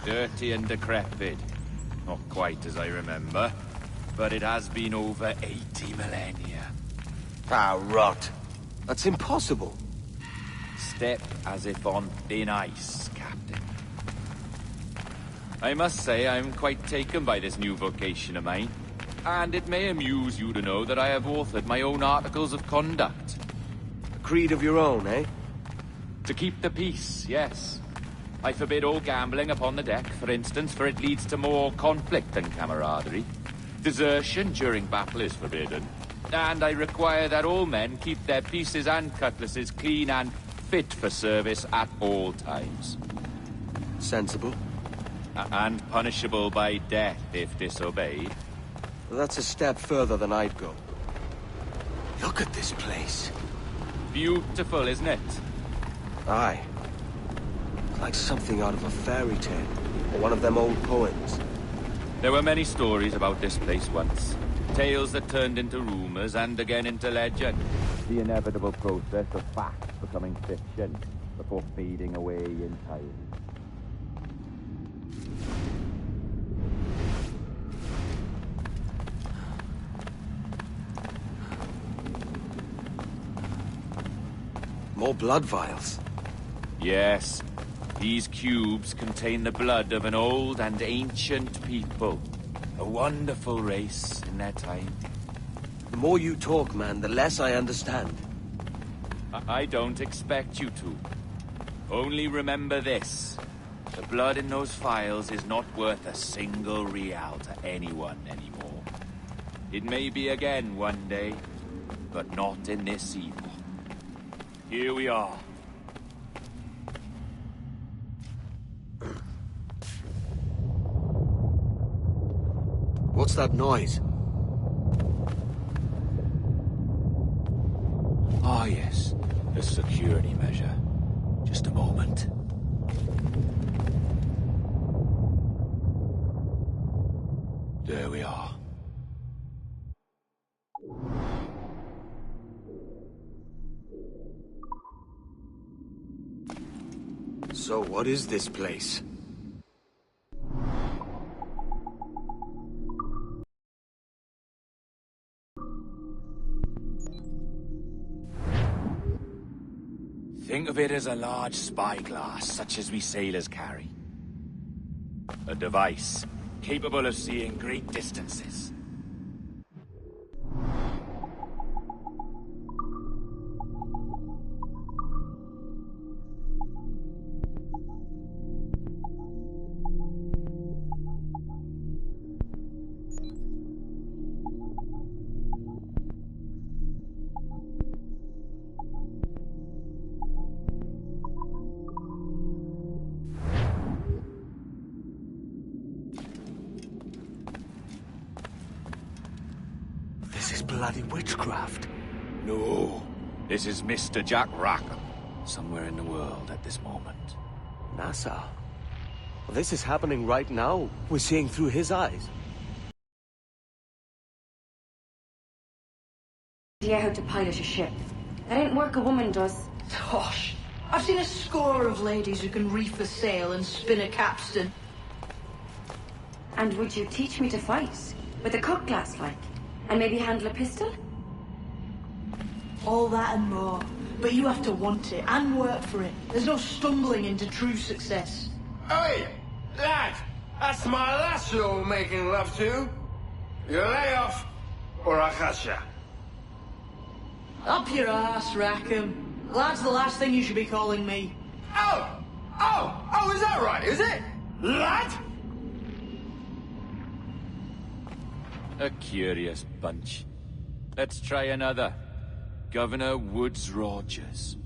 Dirty and decrepit. Not quite as I remember, but it has been over 80 millennia. Ah, rot. That's impossible. Step as if on thin ice, Captain. I must say I'm quite taken by this new vocation of mine. And it may amuse you to know that I have authored my own articles of conduct. A creed of your own, eh? To keep the peace, yes. I forbid all gambling upon the deck, for instance, for it leads to more conflict than camaraderie. Desertion during battle is forbidden. And I require that all men keep their pieces and cutlasses clean and fit for service at all times. Sensible. And punishable by death if disobeyed. Well, that's a step further than I'd go. Look at this place. Beautiful, isn't it? Aye. Like something out of a fairy tale, or one of them old poems. There were many stories about this place once. Tales that turned into rumors and again into legend. The inevitable process of fact becoming fiction before fading away entirely. More blood vials. Yes. These cubes contain the blood of an old and ancient people. A wonderful race in their time. The more you talk, man, the less I understand. I don't expect you to. Only remember this. The blood in those files is not worth a single real to anyone anymore. It may be again one day, but not in this epoch. Here we are. What's that noise? Ah, yes. A security measure. Just a moment. There we are. So what is this place? Think of it as a large spyglass, such as we sailors carry. A device capable of seeing great distances. Bloody witchcraft. No, this is Mr. Jack Rackham, somewhere in the world at this moment. NASA? Well, this is happening right now. We're seeing through his eyes. Idea how to pilot a ship. That ain't work a woman does. Gosh, I've seen a score of ladies who can reef a sail and spin a capstan. And would you teach me to fight? With a cut glass, like? And maybe handle a pistol? All that and more. But you have to want it and work for it. There's no stumbling into true success. Hey, lad! That's my lass you're making love to. You lay off, or I catch ya. Up your ass, Rackham. Lad's the last thing you should be calling me. Oh, is that right, is it? Lad? A curious bunch. Let's try another. Governor Woods Rogers.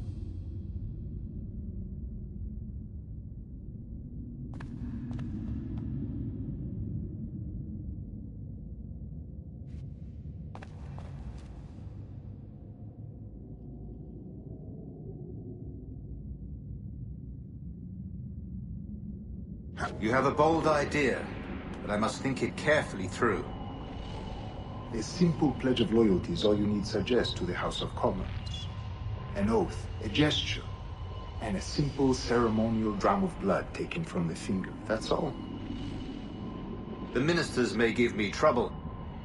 You have a bold idea, but I must think it carefully through. A simple pledge of loyalty is all you need suggest to the House of Commons. An oath, a gesture, and a simple ceremonial dram of blood taken from the finger. That's all. The ministers may give me trouble,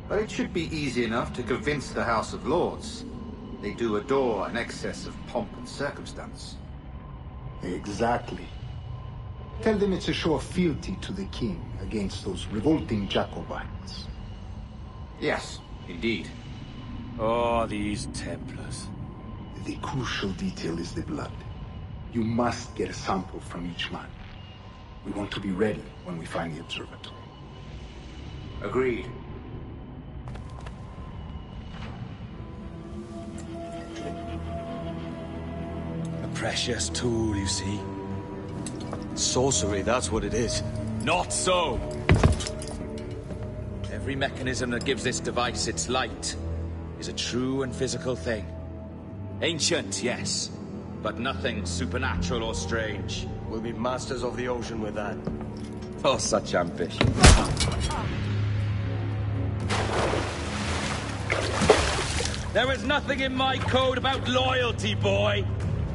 but it should be easy enough to convince the House of Lords. They do adore an excess of pomp and circumstance. Exactly. Tell them it's a show of fealty to the king against those revolting Jacobites. Yes, indeed. Oh, these Templars. The crucial detail is the blood. You must get a sample from each man. We want to be ready when we find the observatory. Agreed. A precious tool, you see. Sorcery, that's what it is. Not so! Every mechanism that gives this device its light is a true and physical thing. Ancient, yes, but nothing supernatural or strange. We'll be masters of the ocean with that. Oh, such ambition. There was nothing in my code about loyalty, boy.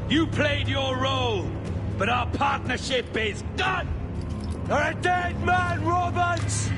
You played your role, but our partnership is done! You're a dead man, Roberts!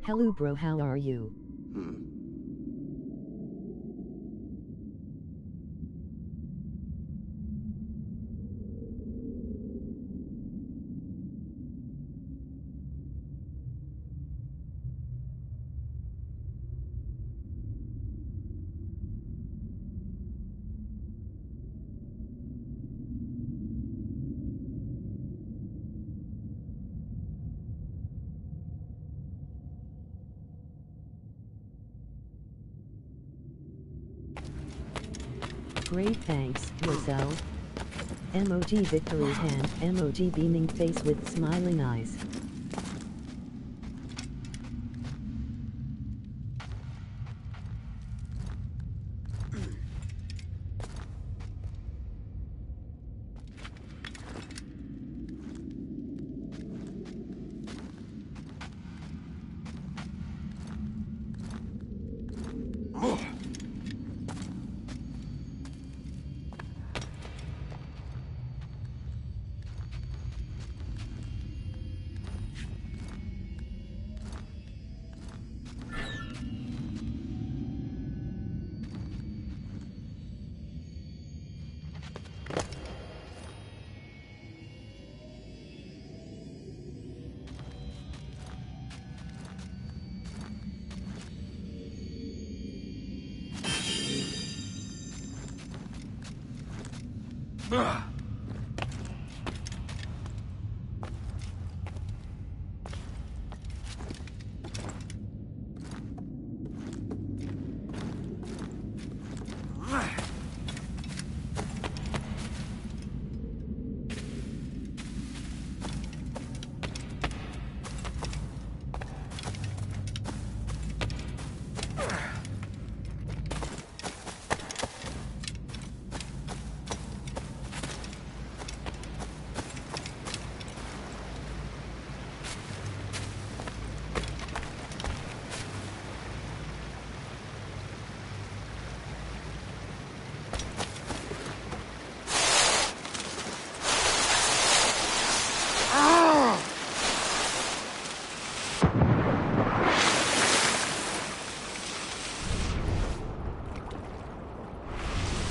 Hello bro, how are you? Great, thanks, yourself. Emoji victory hand, emoji beaming face with smiling eyes.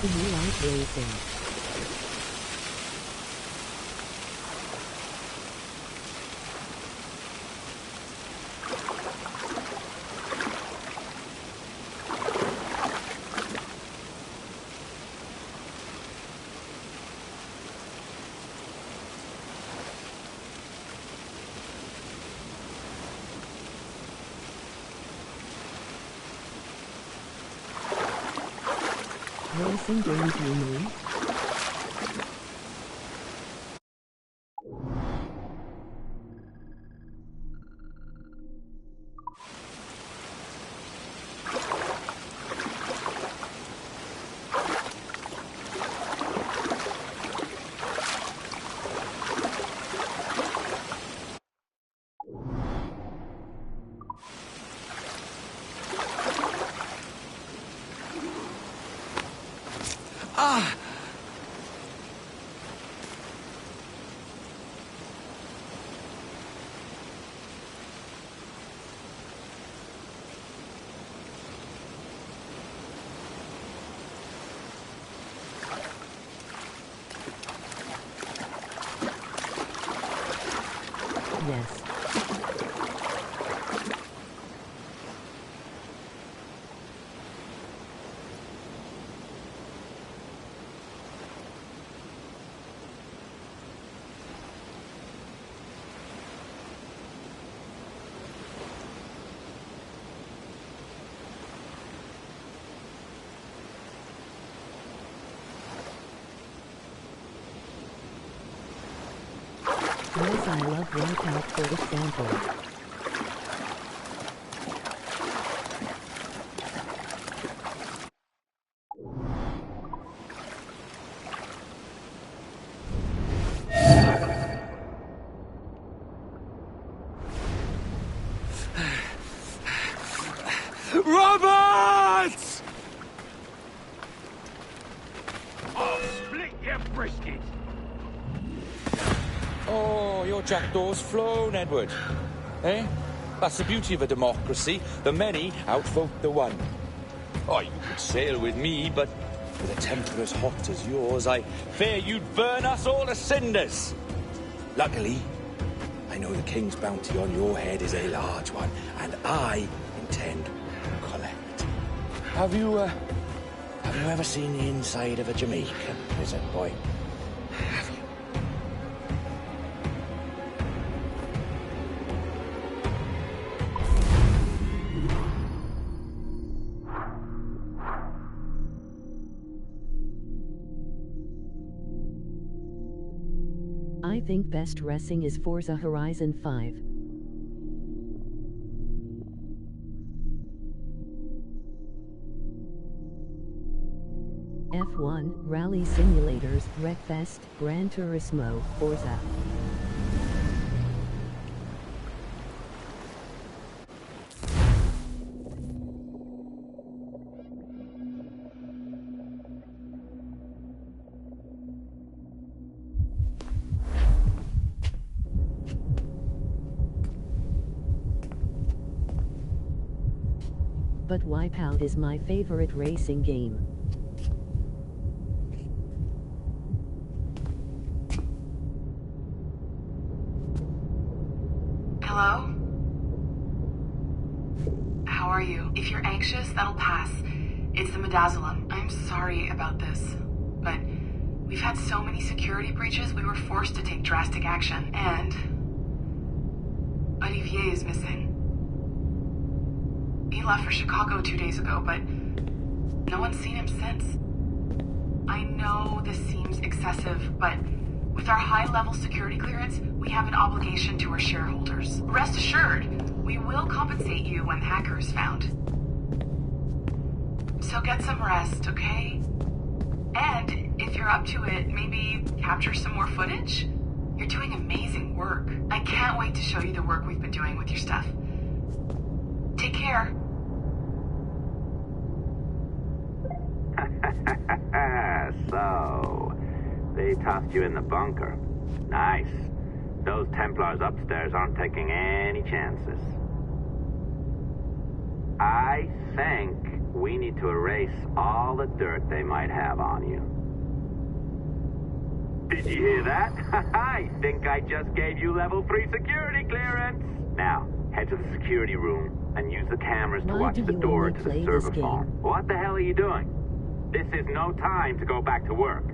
Do you like racing? Racing games, you mean? Yes. Yes, I love Wipeout, for example. Robots! I'll split your brisket. Oh, your jackdaw's flown, Edward. Eh? That's the beauty of a democracy. The many outvote the one. Oh, you could sail with me, but with a temper as hot as yours, I fear you'd burn us all to cinders. Luckily, I know the king's bounty on your head is a large one, and I intend to collect. Have you ever seen the inside of a Jamaican prison, boy? Have you? I think best racing is Forza Horizon 5. F1, Rally Simulators, Wreckfest, Gran Turismo, Forza. But Wipeout is my favorite racing game. Hello? How are you? If you're anxious, that'll pass. It's the midazolam. I'm sorry about this, but we've had so many security breaches, we were forced to take drastic action, and Olivier is missing. He left for Chicago 2 days ago, but no one's seen him since. I know this seems excessive, but with our high-level security clearance, we have an obligation to our shareholders. Rest assured, we will compensate you when the hacker is found. So get some rest, okay? And if you're up to it, maybe capture some more footage? You're doing amazing work. I can't wait to show you the work we've been doing with your stuff. Take care. So, they tossed you in the bunker. Nice. Those Templars upstairs aren't taking any chances. I think we need to erase all the dirt they might have on you. Did you hear that? I think I just gave you level 3 security clearance. Now, head to the security room and use the cameras to watch the door to the server farm. What the hell are you doing? This is no time to go back to work.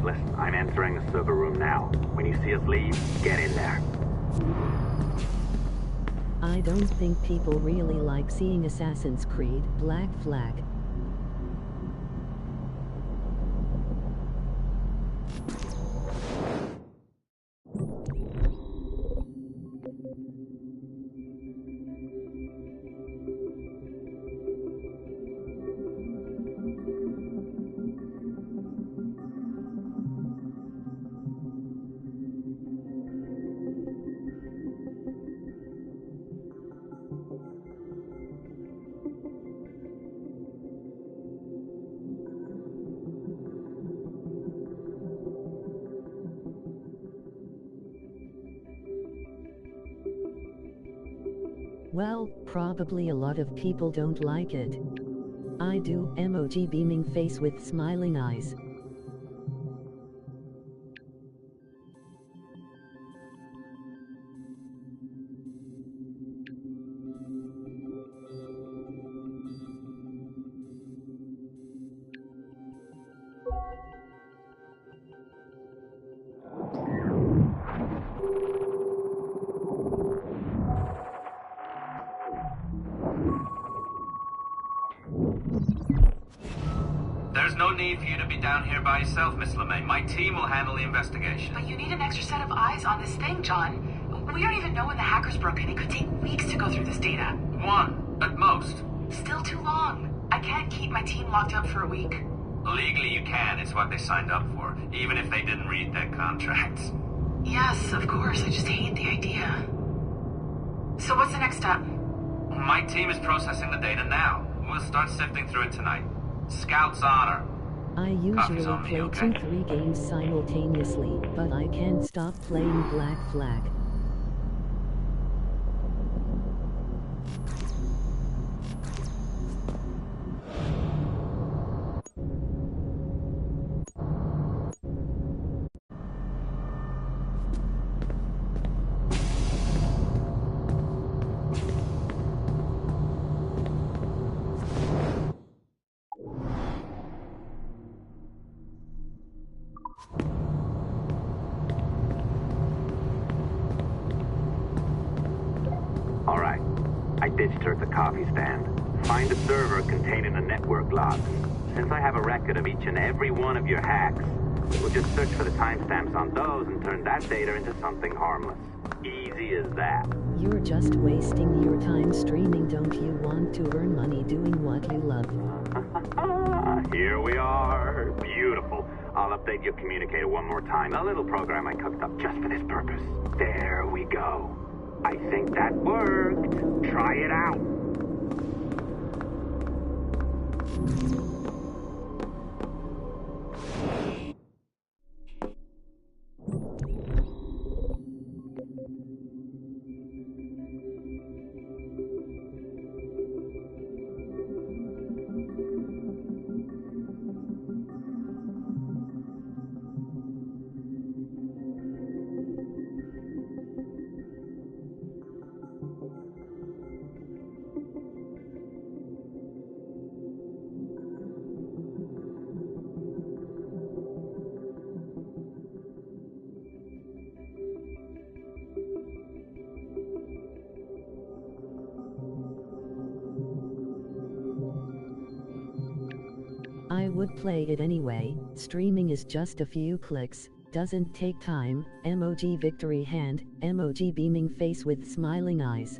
Listen, I'm entering the server room now. When you see us leave, get in there. I don't think people really like seeing Assassin's Creed Black Flag. Well, probably a lot of people don't like it. I do. Emoji beaming face with smiling eyes. There's no need for you to be down here by yourself, Miss LeMay. My team will handle the investigation. But you need an extra set of eyes on this thing, John. We don't even know when the hackers broke in. It could take weeks to go through this data. 1, at most. Still too long. I can't keep my team locked up for a week. Legally you can. It's what they signed up for, even if they didn't read their contracts. Yes, of course. I just hate the idea. So what's the next step? My team is processing the data now. We'll start sifting through it tonight. Scout's honor. I usually play 2-3 games simultaneously, but I can't stop playing Black Flag. Ditched her at the coffee stand. Find a server containing the network logs. Since I have a record of each and every one of your hacks, we'll just search for the timestamps on those and turn that data into something harmless. Easy as that. You're just wasting your time streaming. Don't you want to earn money doing what you love? Here we are. Beautiful. I'll update your communicator one more time. A little program I cooked up just for this purpose. There we go. I think that worked. Try it out. I would play it anyway. Streaming is just a few clicks, doesn't take time. Emoji victory hand, emoji beaming face with smiling eyes.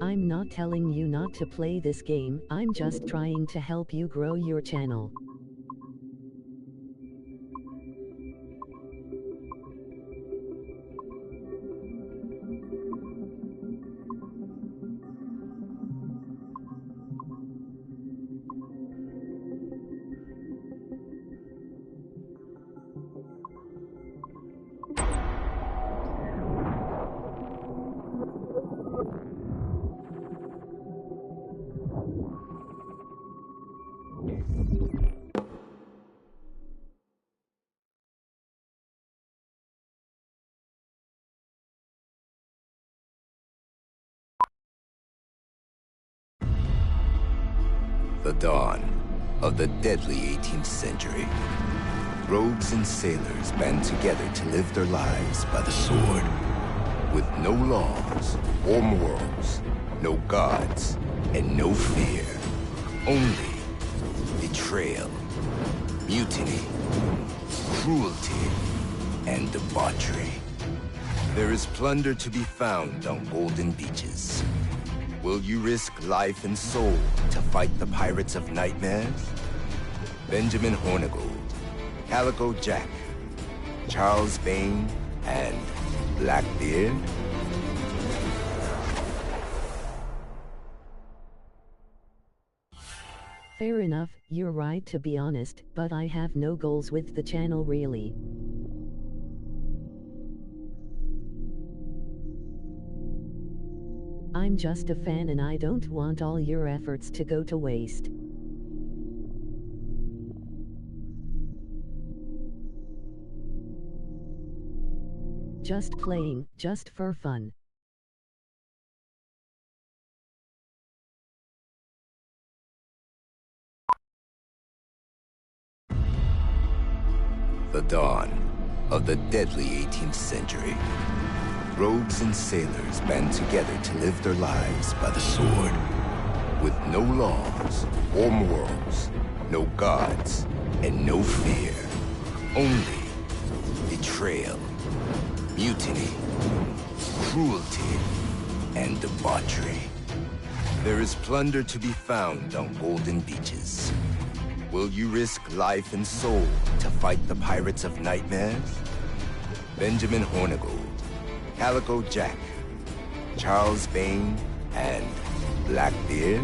I'm not telling you not to play this game, I'm just trying to help you grow your channel. The dawn of the deadly 18th century. Rogues and sailors band together to live their lives by the sword. With no laws or morals, no gods, and no fear. Only betrayal, mutiny, cruelty, and debauchery. There is plunder to be found on golden beaches. Will you risk life and soul to fight the pirates of nightmares? Benjamin Hornigold, Calico Jack, Charles Bane, and Blackbeard? Fair enough, you're right to be honest, but I have no goals with the channel really. I'm just a fan and I don't want all your efforts to go to waste. Just playing, just for fun. The dawn of the deadly 18th century. Rogues and sailors band together to live their lives by the sword. With no laws or morals, No gods, and no fear. Only betrayal, mutiny, cruelty, and debauchery. There is plunder to be found on golden beaches. Will you risk life and soul to fight the pirates of nightmares? Benjamin Hornigold, Calico Jack, Charles Bane, and Blackbeard?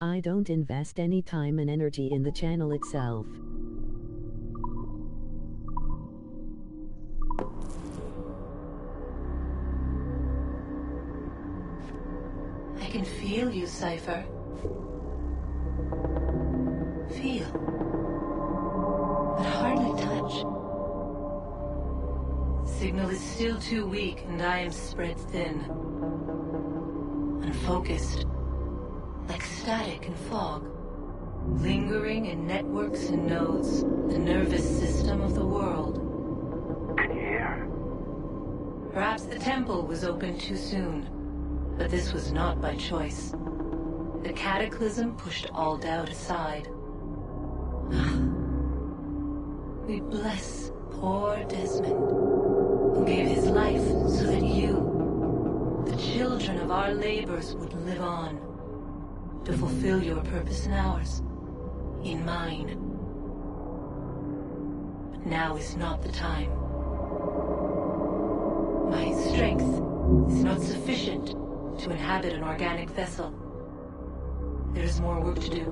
I don't invest any time and energy in the channel itself. I can feel you, Cypher. Feel. But hardly touch. Signal is still too weak, and I am spread thin. Unfocused. Like static and fog. Lingering in networks and nodes. The nervous system of the world. Can you hear? Perhaps the temple was opened too soon. But this was not by choice. The cataclysm pushed all doubt aside. We bless poor Desmond, who gave his life so that you, the children of our labors, would live on, to fulfill your purpose and ours, in mine. But now is not the time. My strength is not sufficient to inhabit an organic vessel. There is more work to do,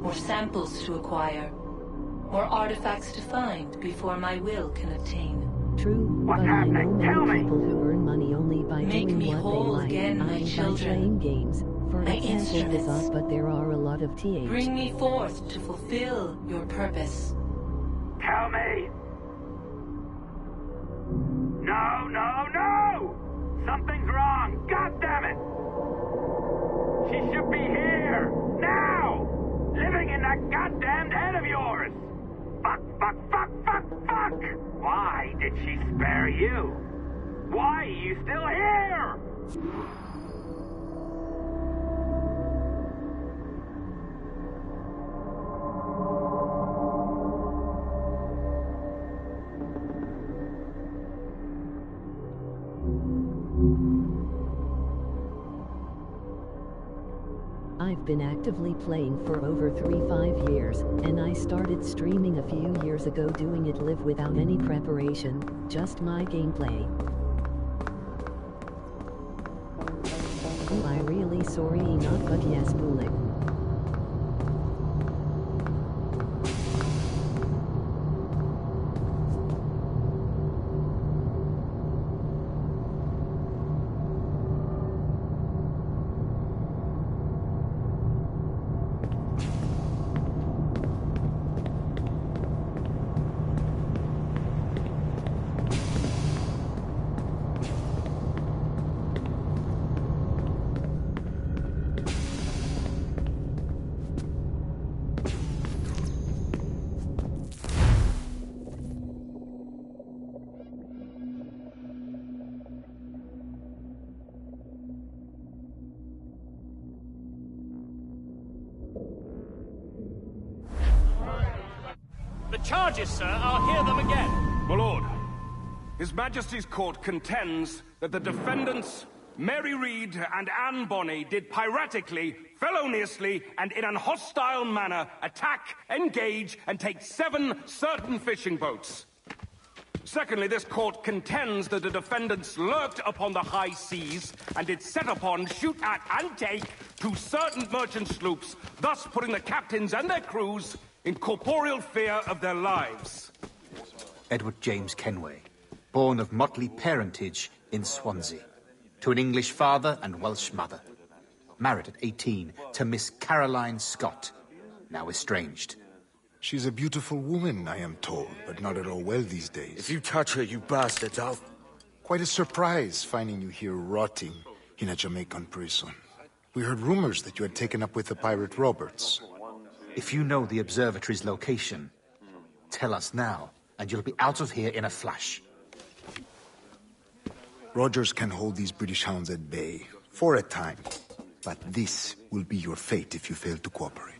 more samples to acquire, more artifacts to find before my will can obtain. True, What's but I know happening? Tell many me! people who earn money only by Make doing me what whole they like. again, my by children. playing games. For My example, instruments. Fifa, but there are a lot of TH. Bring me forth to fulfill your purpose. Tell me! No, no, no! Something's wrong! God damn it! She should be here! Now! Living in that goddamned head of yours! Fuck, fuck, fuck, fuck, fuck! Why did she spare you? Why are you still here? I've been actively playing for over 5 years, and I started streaming a few years ago, doing it live without any preparation, just my gameplay. Oh, I really sorry not, but yes, Bulik. The charges, sir, I'll hear them again. My lord, His Majesty's court contends that the defendants, Mary Reed and Anne Bonny, did piratically, feloniously, and in an hostile manner attack, engage, and take 7 certain fishing boats. Secondly, this court contends that the defendants lurked upon the high seas and did set upon, shoot at, and take 2 certain merchant sloops, thus putting the captains and their crews in corporeal fear of their lives. Edward James Kenway, born of motley parentage in Swansea, to an English father and Welsh mother. Married at 18 to Miss Caroline Scott, now estranged. She's a beautiful woman, I am told, but not at all well these days. If you touch her, you bastards, I'll... Quite a surprise finding you here rotting in a Jamaican prison. We heard rumors that you had taken up with the pirate Roberts. If you know the observatory's location, tell us now, and you'll be out of here in a flash. Rogers can hold these British hounds at bay, for a time. But this will be your fate if you fail to cooperate.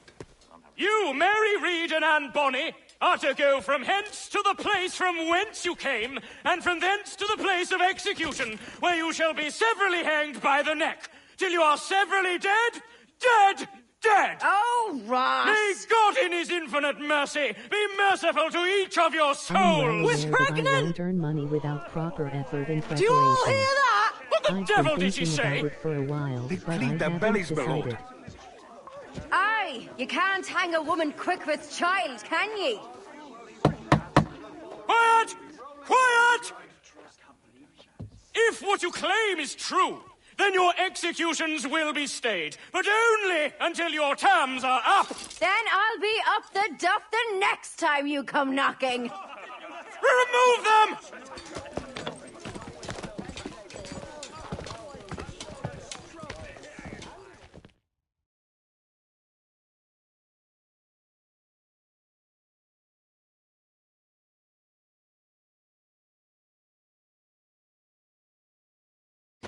You, Mary Reed and Anne Bonny, are to go from hence to the place from whence you came, and from thence to the place of execution, where you shall be severally hanged by the neck, till you are severally dead, dead, dead! Oh, Ross! May God in his infinite mercy be merciful to each of your souls! We're pregnant! I won't earn money without proper effort and preparation. Do you all hear that? What the devil did she say? I've been thinking about it for a while, but I haven't decided. Aye, you can't hang a woman quick with child, can ye? Quiet! Quiet! If what you claim is true, then your executions will be stayed, but only until your terms are up. Then I'll be up the duff the next time you come knocking. Remove them!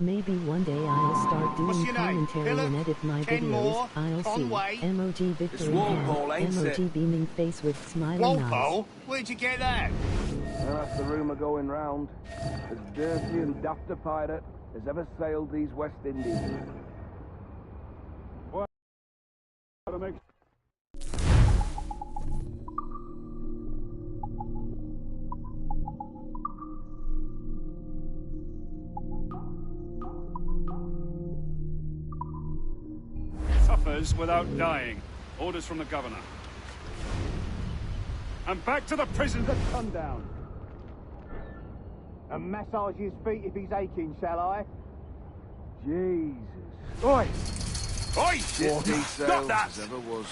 Maybe one day I'll start doing commentary and edit my videos. I'll see. MOG Victory Hand. MOG beaming face with smiling eyes. Where'd you get that? Well, that's the rumour going round. As dirty and daft a pirate as ever sailed these West Indies. What? Suffers without dying. Orders from the governor. And back to the prison at sundown. And massage his feet if he's aching, shall I? Jesus. Oi! Oi! Stop that! As ever was.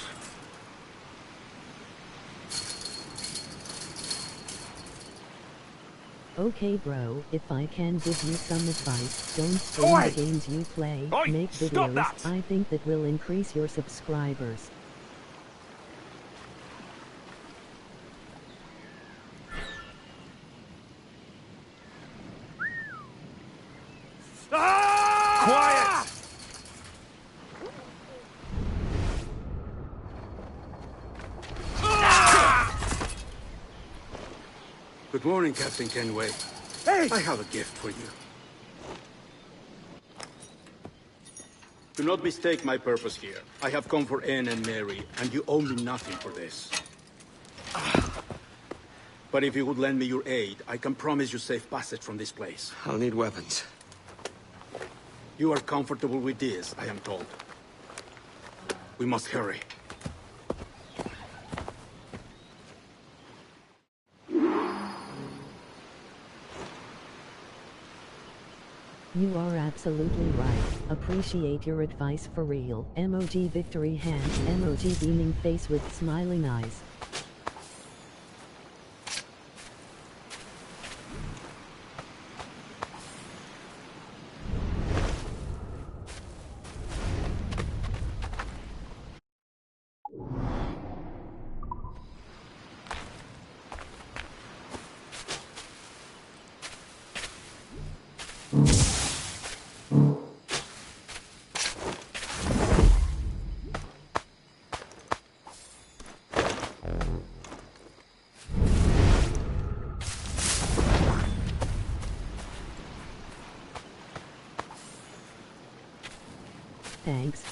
Okay bro, if I can give you some advice, don't stream the games you play, make videos. I think that will increase your subscribers. Quiet! Good morning, Captain Kenway. Hey! I have a gift for you. Do not mistake my purpose here. I have come for Anne and Mary, and you owe me nothing for this. But if you would lend me your aid, I can promise you safe passage from this place. I'll need weapons. You are comfortable with this, I am told. We must hurry. You are absolutely right. Appreciate your advice for real. MOG Victory Hand. MOG beaming face with smiling eyes. Thanks.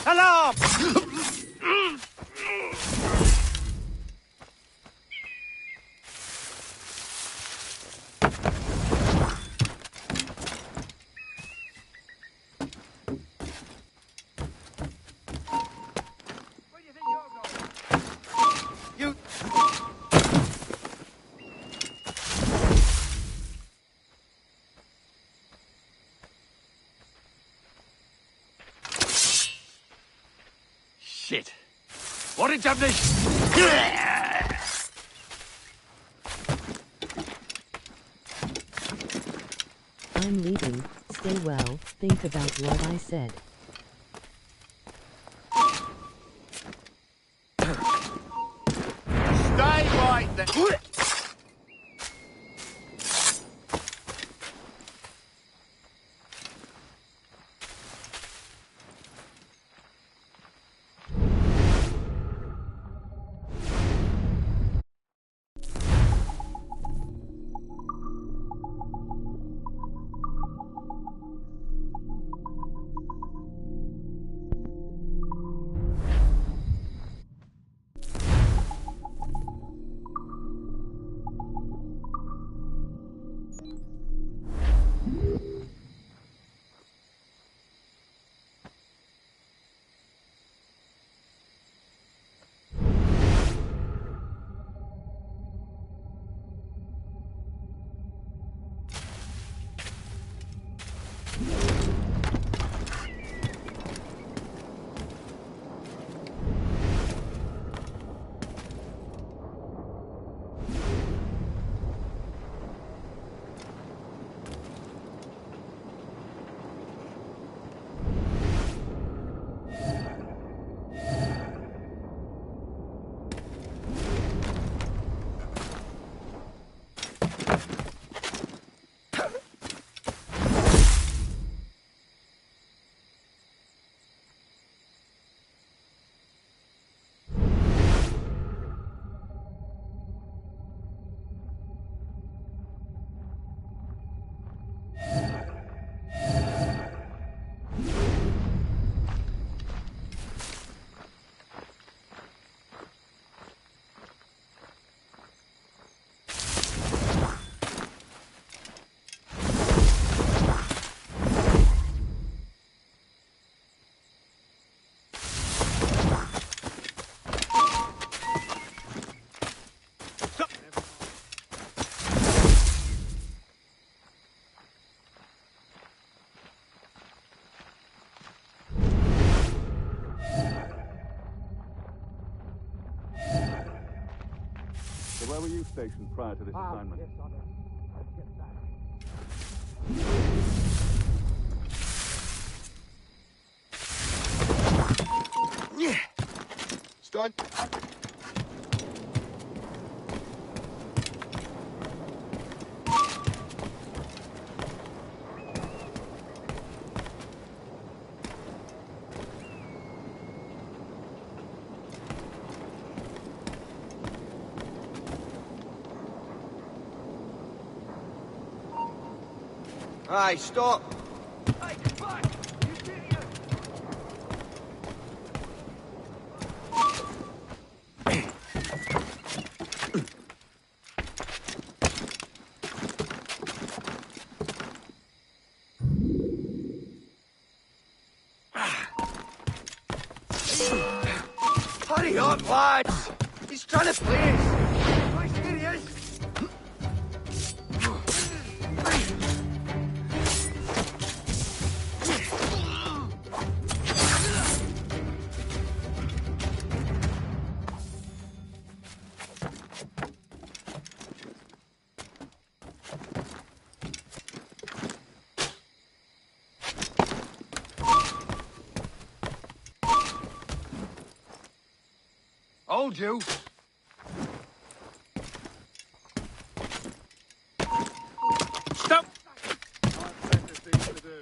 Alarm! You... Shit. What did you have I'm leaving. Stay well. Think about what I said. Stay right there. Where were you stationed prior to this assignment? Yeah. Start. Hey, stop! Hey, fuck! You idiot! Hurry up, lads! He's trying to play us! Right, here he is! Hold you! Stop! I've better things to do.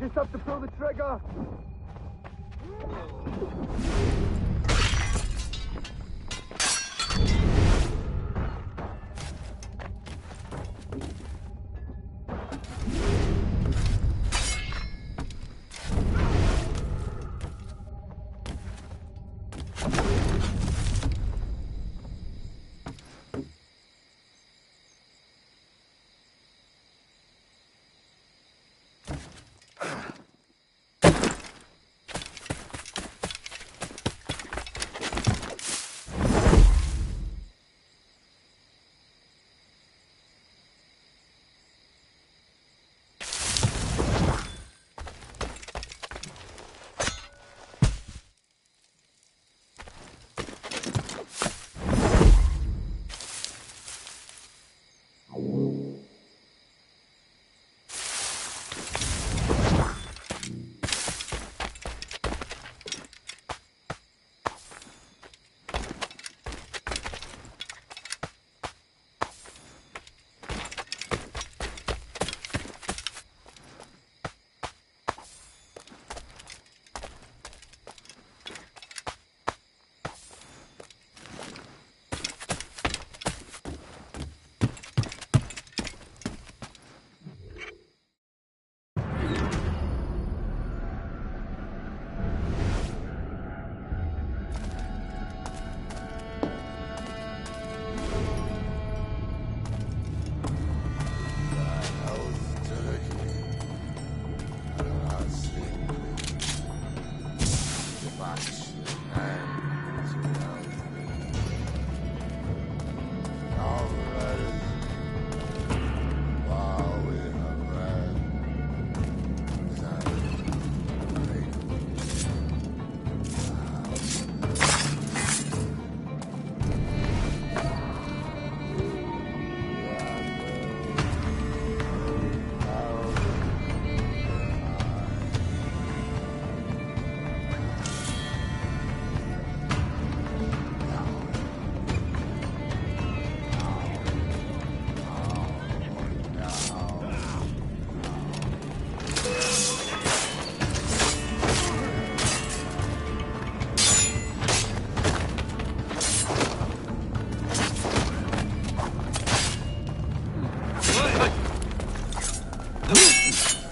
just have to pull the trigger.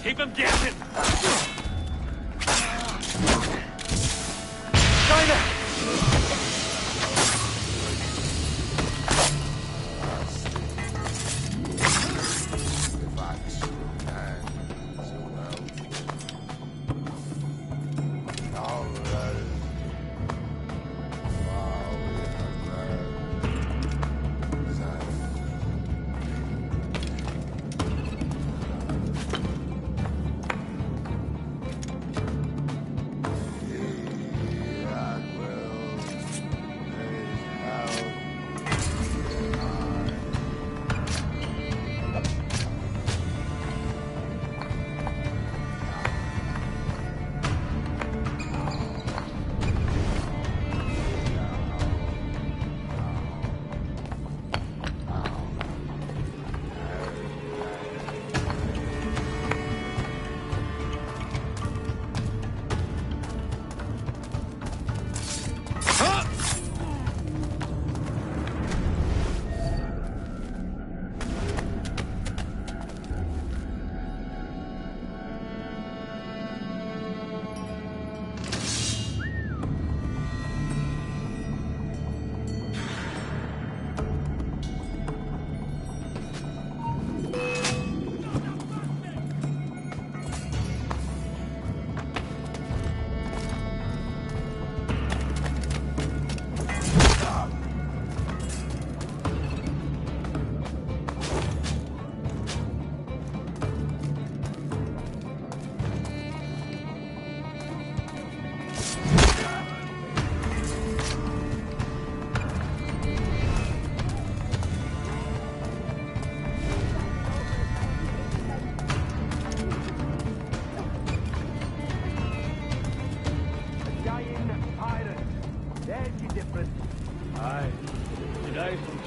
Keep him guessing!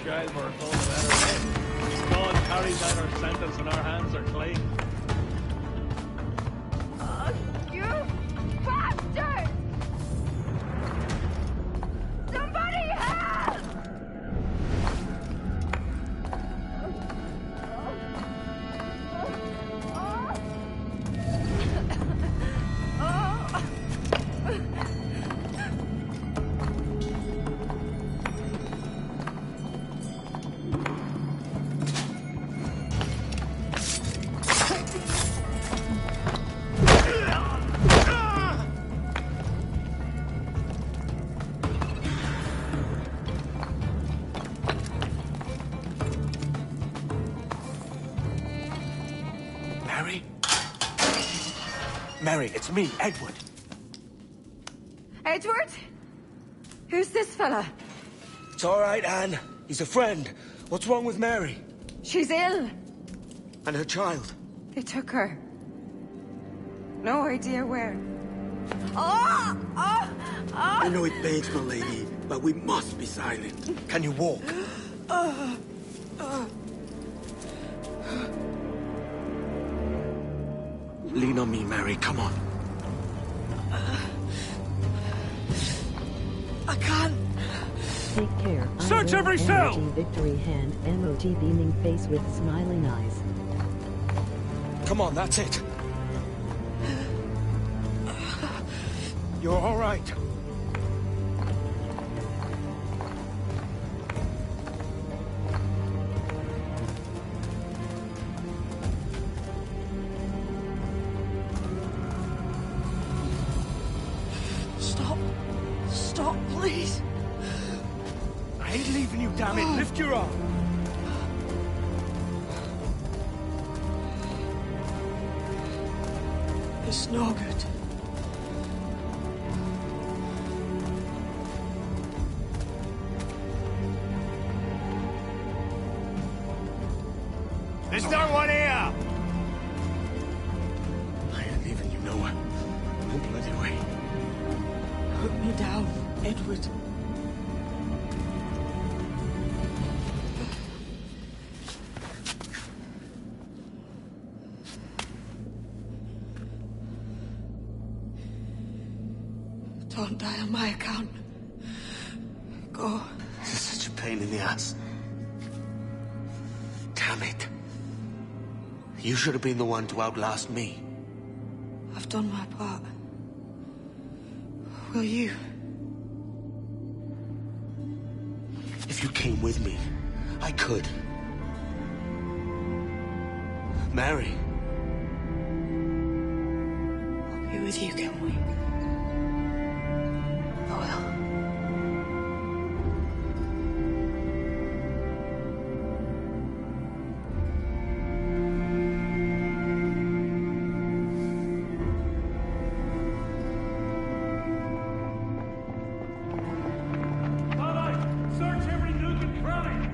childbirth all the better. God carries out our sentence and our hands are clean. Mary, it's me, Edward. Edward? Who's this fella? It's all right, Anne. He's a friend. What's wrong with Mary? She's ill. And her child? They took her. No idea where. Oh! Oh! Oh! I know it pains, my lady, but we must be silent. Can you walk? Lean on me, Mary. Come on. I can't. Take care. Search every cell! Emoji victory hand, emoji beaming face with smiling eyes. Come on, that's it. You're all right. Stop. Stop, please. I ain't leaving you, damn it. Lift your arm. It's no good. There's no one here! I ain't leaving you nowhere. No bloody way. Put me down, Edward. Don't die on my account. Go. This is such a pain in the ass. Damn it. You should have been the one to outlast me. I've done my part. Will you? If you came with me, I could. Mary. I'll be with you, Kenway. I will. Search every nook and cranny!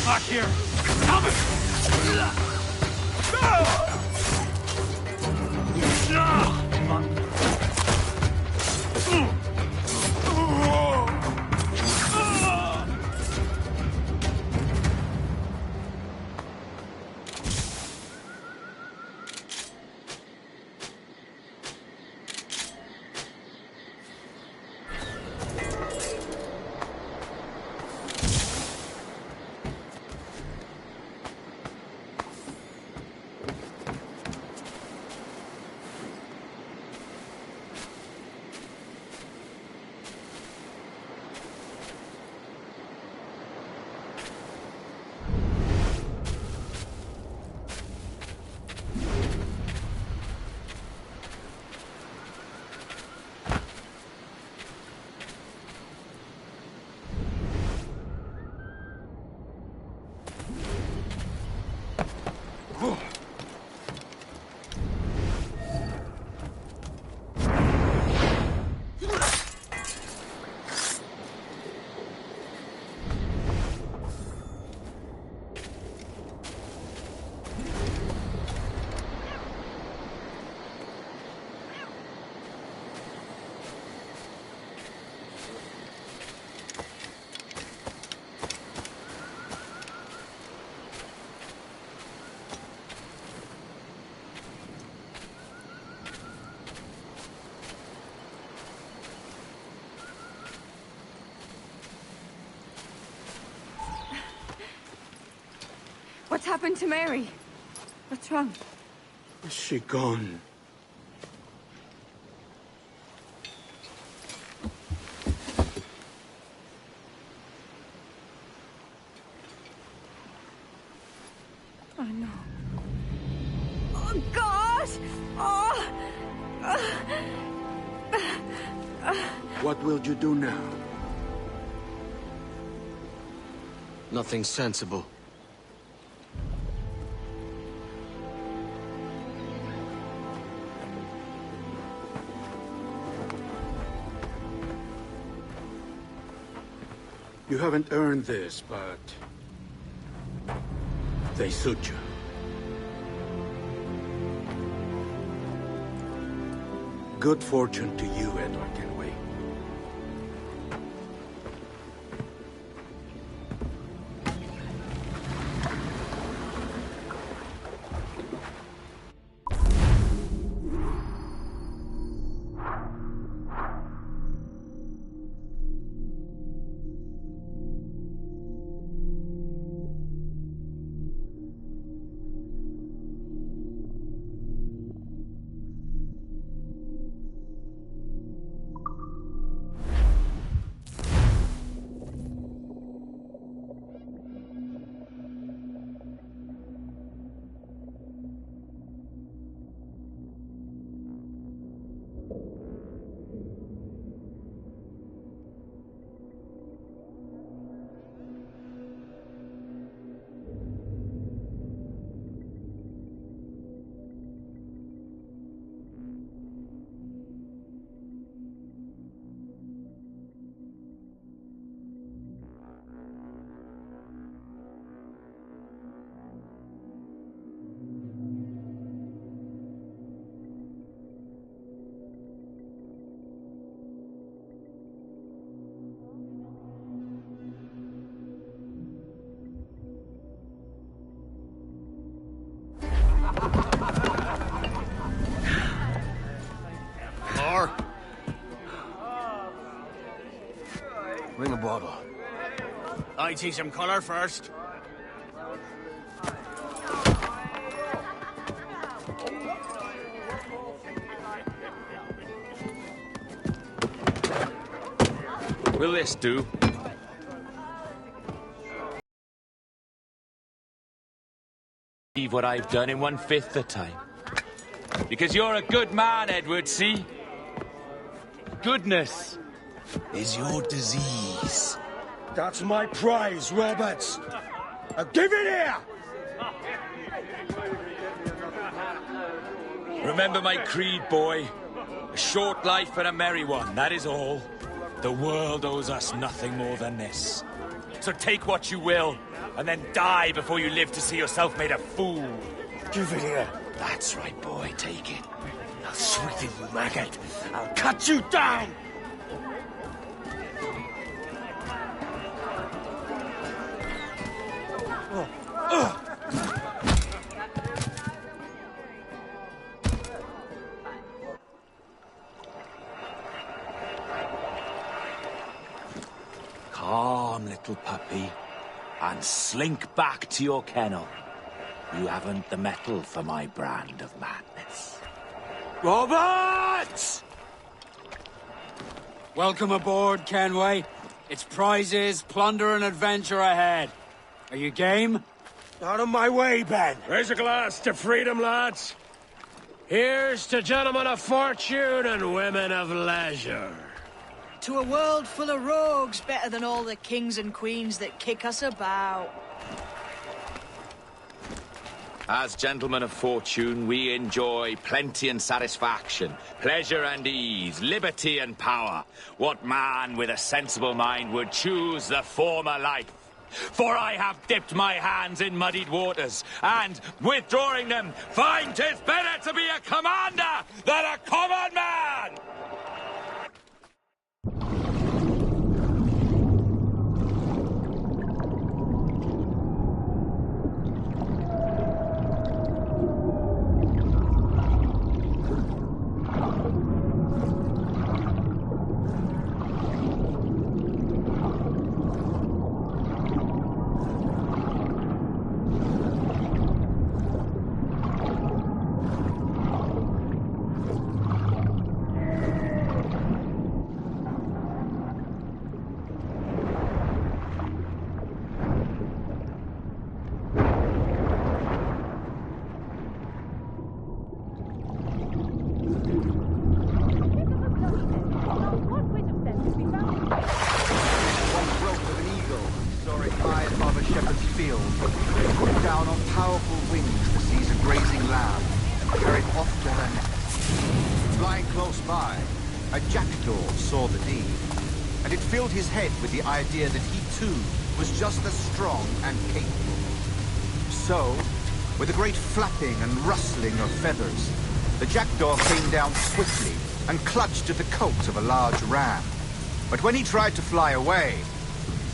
Back here! Stop it! What's happened to Mary? What's wrong? Is she gone? Oh, no. Oh, God! Oh! What will you do now? Nothing sensible. You haven't earned this, but they suit you. Good fortune to you, Edward Kenway. Bring a bottle. I see some color first. Will this do? Leave what I've done in 1/5 the time. Because you're a good man, Edward, see? Goodness is your disease. That's my prize, Roberts. Give it here! Remember my creed, boy. A short life and a merry one, that is all. The world owes us nothing more than this. So take what you will, and then die before you live to see yourself made a fool. Give it here. That's right, boy, take it. I'll sweeten you, maggot. I'll cut you down! Calm, little puppy, and slink back to your kennel. You haven't the mettle for my brand of madness. Roberts! Welcome aboard, Kenway. It's prizes, plunder, and adventure ahead. Are you game? Out of my way, Ben. Raise a glass to freedom, lads. Here's to gentlemen of fortune and women of leisure. To a world full of rogues, better than all the kings and queens that kick us about. As gentlemen of fortune, we enjoy plenty and satisfaction, pleasure and ease, liberty and power. What man with a sensible mind would choose the former life? For I have dipped my hands in muddied waters, and, withdrawing them, find 'tis better to be a commander than a common man! With the idea that he too was just as strong and capable. So, with a great flapping and rustling of feathers, the jackdaw came down swiftly and clutched at the coat of a large ram. But when he tried to fly away,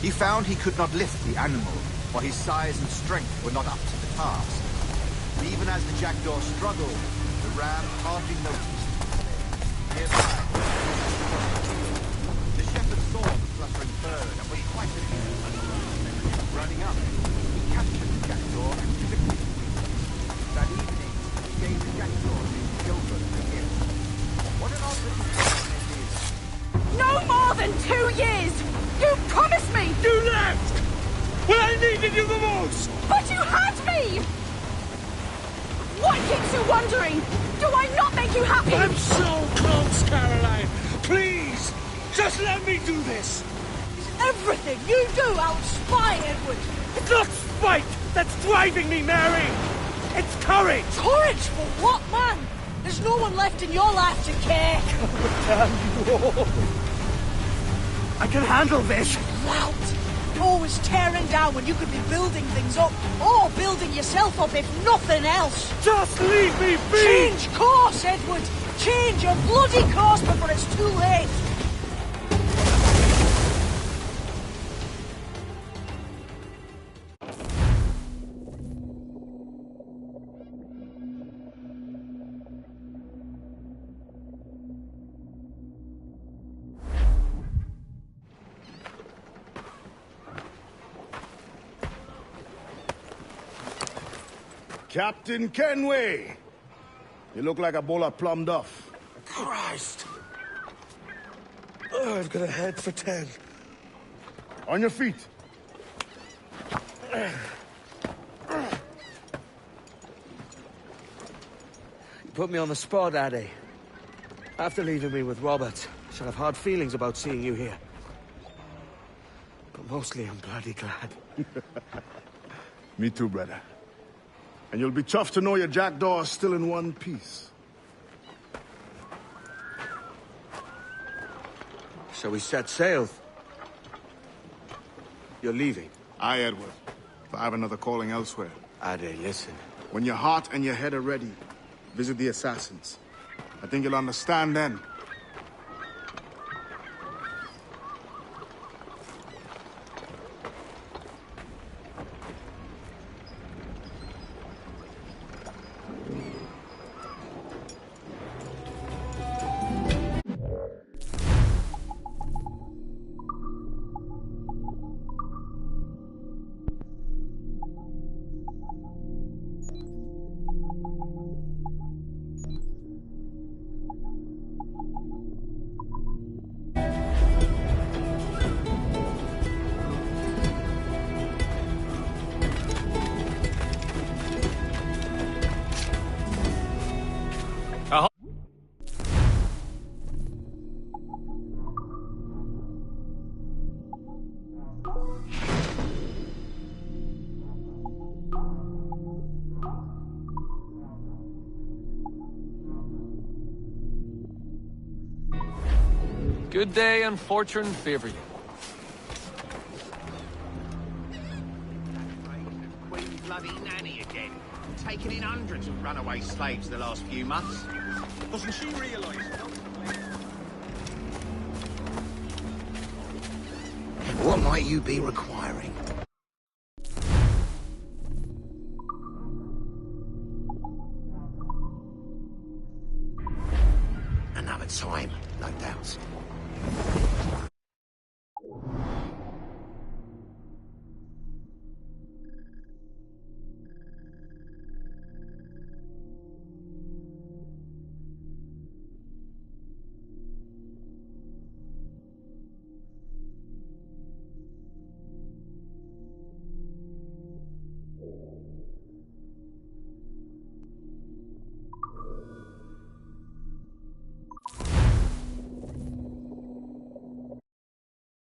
he found he could not lift the animal, for his size and strength were not up to the task. And even as the jackdaw struggled, the ram hardly noticed. Nearby, the shepherd saw the fluttering bird and was quite amused. Running up, he captured the jackdaw and flipped it. That evening, he gave the jackdaw his children a gift. What an odd little thing it is. No more than 2 years! You promised me! You left! When I needed you the most! But you had me! What keeps you wondering? Do I not make you happy? I'm so close, Caroline! Please! Just let me do this! Everything you do, I'll spy, Edward! It's not spite that's driving me, Mary! It's courage! Courage for what, man? There's no one left in your life to care! Damn you all! I can handle this! Lout! Always tearing down when you could be building things up, or building yourself up if nothing else! Just leave me be! Change course, Edward! Change your bloody course before it's too late! Captain Kenway! You look like a bowl of plum duff. Christ! Oh, I've got a head for 10. On your feet. You put me on the spot, Addy. After leaving me with Robert, I shall have hard feelings about seeing you here. But mostly I'm bloody glad. Me too, brother. And you'll be chuffed to know your jackdaw is still in one piece. Shall we set sail? You're leaving? Aye, Edward. But I have another calling elsewhere. Addy, listen. When your heart and your head are ready, visit the assassins. I think you'll understand then. Good day and fortune favor you. Queen bloody nanny again. Taking in hundreds of runaway slaves the last few months. Doesn't she realise? What might you be required?